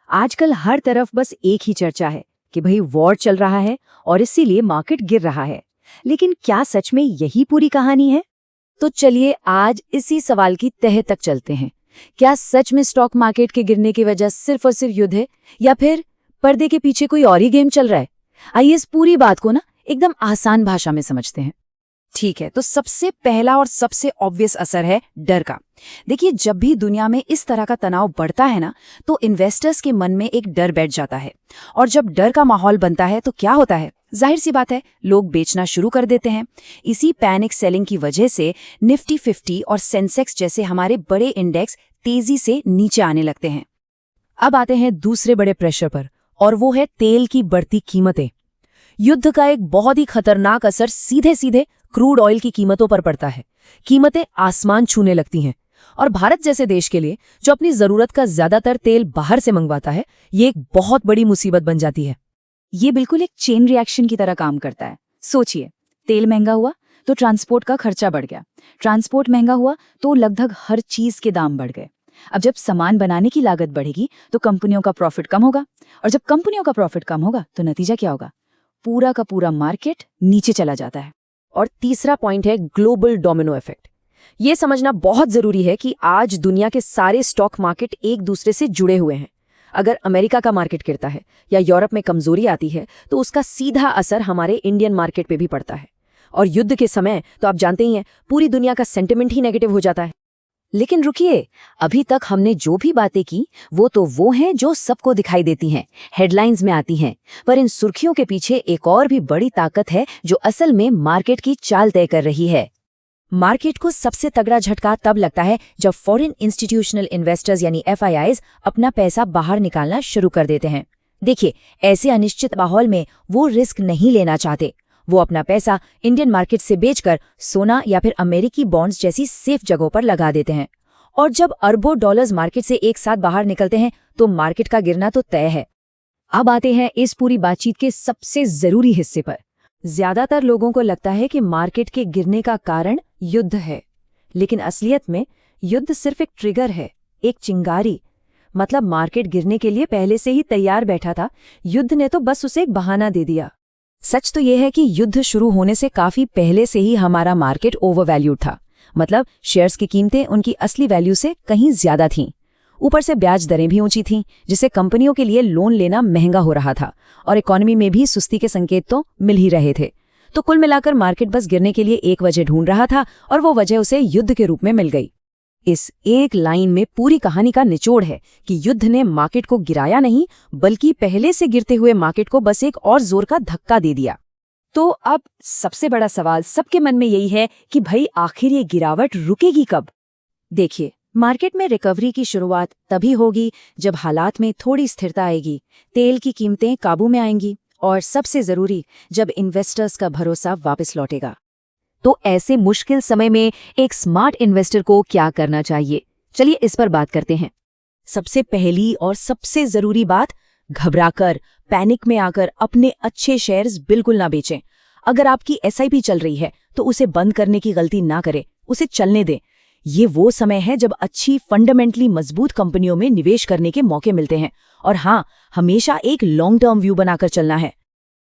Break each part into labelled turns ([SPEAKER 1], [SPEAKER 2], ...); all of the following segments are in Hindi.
[SPEAKER 1] आजकल हर तरफ बस एक ही चर्चा है कि भाई वॉर चल रहा है और इसीलिए मार्केट गिर रहा है। लेकिन क्या सच में यही पूरी कहानी है? तो चलिए आज इसी सवाल की तह तक चलते हैं। क्या सच में स्टॉक मार्केट के गिरने की वजह सिर्फ और सिर्फ युद्ध है, या फिर पर्दे के पीछे कोई और ही गेम चल रहा है? आइए इस पूरी बात को एकदम आसान भाषा में समझते हैं। ठीक है, तो सबसे पहला और सबसे ऑब्वियस असर है डर का। देखिए, जब भी दुनिया में इस तरह का तनाव बढ़ता है ना, तो इन्वेस्टर्स के मन में एक डर बैठ जाता है। और जब डर का माहौल बनता है तो क्या होता है? जाहिर सी बात है, लोग बेचना शुरू कर देते हैं। इसी पैनिक सेलिंग की वजह से निफ्टी 50 और सेंसेक्स जैसे हमारे बड़े इंडेक्स तेजी से नीचे आने लगते हैं। अब आते हैं दूसरे बड़े प्रेशर पर, और वो है तेल की बढ़ती कीमतें। युद्ध का एक बहुत ही खतरनाक असर सीधे सीधे क्रूड ऑयल की कीमतों पर पड़ता है। कीमतें आसमान छूने लगती हैं, और भारत जैसे देश के लिए, जो अपनी जरूरत का ज्यादातर तेल बाहर से मंगवाता है, ये एक बहुत बड़ी मुसीबत बन जाती है। ये बिल्कुल एक चेन रिएक्शन की तरह काम करता है। सोचिए, तेल महंगा हुआ तो ट्रांसपोर्ट का खर्चा बढ़ गया, ट्रांसपोर्ट महंगा हुआ तो लगभग हर चीज के दाम बढ़ गए। अब जब सामान बनाने की लागत बढ़ेगी तो कंपनियों का प्रॉफिट कम होगा, और जब कंपनियों का प्रॉफिट कम होगा तो नतीजा क्या होगा? पूरा का पूरा मार्केट नीचे चला जाता है। और तीसरा पॉइंट है ग्लोबल डोमिनो इफेक्ट। ये समझना बहुत जरूरी है कि आज दुनिया के सारे स्टॉक मार्केट एक दूसरे से जुड़े हुए हैं। अगर अमेरिका का मार्केट गिरता है या यूरोप में कमजोरी आती है तो उसका सीधा असर हमारे इंडियन मार्केट पे भी पड़ता है। और युद्ध के समय तो आप जानते ही हैं, पूरी दुनिया का सेंटिमेंट ही नेगेटिव हो जाता है। लेकिन रुकिए, अभी तक हमने जो भी बातें की वो हैं जो सबको दिखाई देती हैं, हेडलाइंस में आती हैं। पर इन सुर्खियों के पीछे एक और भी बड़ी ताकत है जो असल में मार्केट की चाल तय कर रही है। मार्केट को सबसे तगड़ा झटका तब लगता है जब फॉरेन इंस्टीट्यूशनल इन्वेस्टर्स यानी FIIs अपना पैसा बाहर निकालना शुरू कर देते हैं। देखिए, ऐसे अनिश्चित माहौल में वो रिस्क नहीं लेना चाहते। वो अपना पैसा इंडियन मार्केट से बेचकर सोना या फिर अमेरिकी बॉन्ड्स जैसी सेफ जगहों पर लगा देते हैं। और जब अरबों डॉलर्स मार्केट से एक साथ बाहर निकलते हैं तो मार्केट का गिरना तो तय है। अब आते हैं इस पूरी बातचीत के सबसे जरूरी हिस्से पर। ज्यादातर लोगों को लगता है कि मार्केट के गिरने का कारण युद्ध है, लेकिन असलियत में युद्ध सिर्फ एक ट्रिगर है, एक चिंगारी। मतलब मार्केट गिरने के लिए पहले से ही तैयार बैठा था, युद्ध ने तो बस उसे एक बहाना दे दिया। सच तो यह है कि युद्ध शुरू होने से काफी पहले से ही हमारा मार्केट ओवरवैल्यूड था। मतलब शेयर्स की कीमतें उनकी असली वैल्यू से कहीं ज्यादा थीं। ऊपर से ब्याज दरें भी ऊंची थीं, जिससे कंपनियों के लिए लोन लेना महंगा हो रहा था, और इकोनॉमी में भी सुस्ती के संकेत तो मिल ही रहे थे। तो कुल मिलाकर मार्केट बस गिरने के लिए एक वजह ढूंढ रहा था, और वो वजह उसे युद्ध के रूप में मिल गई। इस एक लाइन में पूरी कहानी का निचोड़ है कि युद्ध ने मार्केट को गिराया नहीं, बल्कि पहले से गिरते हुए मार्केट को बस एक और जोर का धक्का दे दिया। तो अब सबसे बड़ा सवाल सबके मन में यही है कि भाई आखिर ये गिरावट रुकेगी कब? देखिए, मार्केट में रिकवरी की शुरुआत तभी होगी जब हालात में थोड़ी स्थिरता आएगी, तेल की कीमतें काबू में आएंगी, और सबसे जरूरी, जब इन्वेस्टर्स का भरोसा वापस लौटेगा। तो ऐसे मुश्किल समय में एक स्मार्ट इन्वेस्टर को क्या करना चाहिए? चलिए इस पर बात करते हैं। सबसे पहली और सबसे जरूरी बात, घबराकर, पैनिक में आकर अपने अच्छे शेयर्स बिल्कुल ना बेचें। अगर आपकी SIP चल रही है तो उसे बंद करने की गलती ना करें, उसे चलने दें। ये वो समय है जब अच्छी फंडामेंटली मजबूत कंपनियों में निवेश करने के मौके मिलते हैं। और हाँ, हमेशा एक लॉन्ग टर्म व्यू बनाकर चलना है।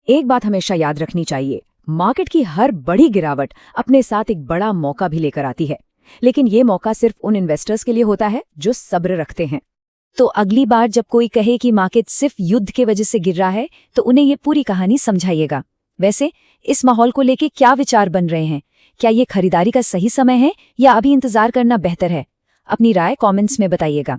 [SPEAKER 1] एक बात हमेशा याद रखनी चाहिए, मार्केट की हर बड़ी गिरावट अपने साथ एक बड़ा मौका भी लेकर आती है, लेकिन ये मौका सिर्फ उन इन्वेस्टर्स के लिए होता है जो सब्र रखते हैं। तो अगली बार जब कोई कहे कि मार्केट सिर्फ युद्ध के वजह से गिर रहा है, तो उन्हें ये पूरी कहानी समझाइएगा। वैसे इस माहौल को लेके क्या विचार बन रहे हैं? क्या ये खरीदारी का सही समय है या अभी इंतजार करना बेहतर है? अपनी राय कमेंट्स में बताइएगा।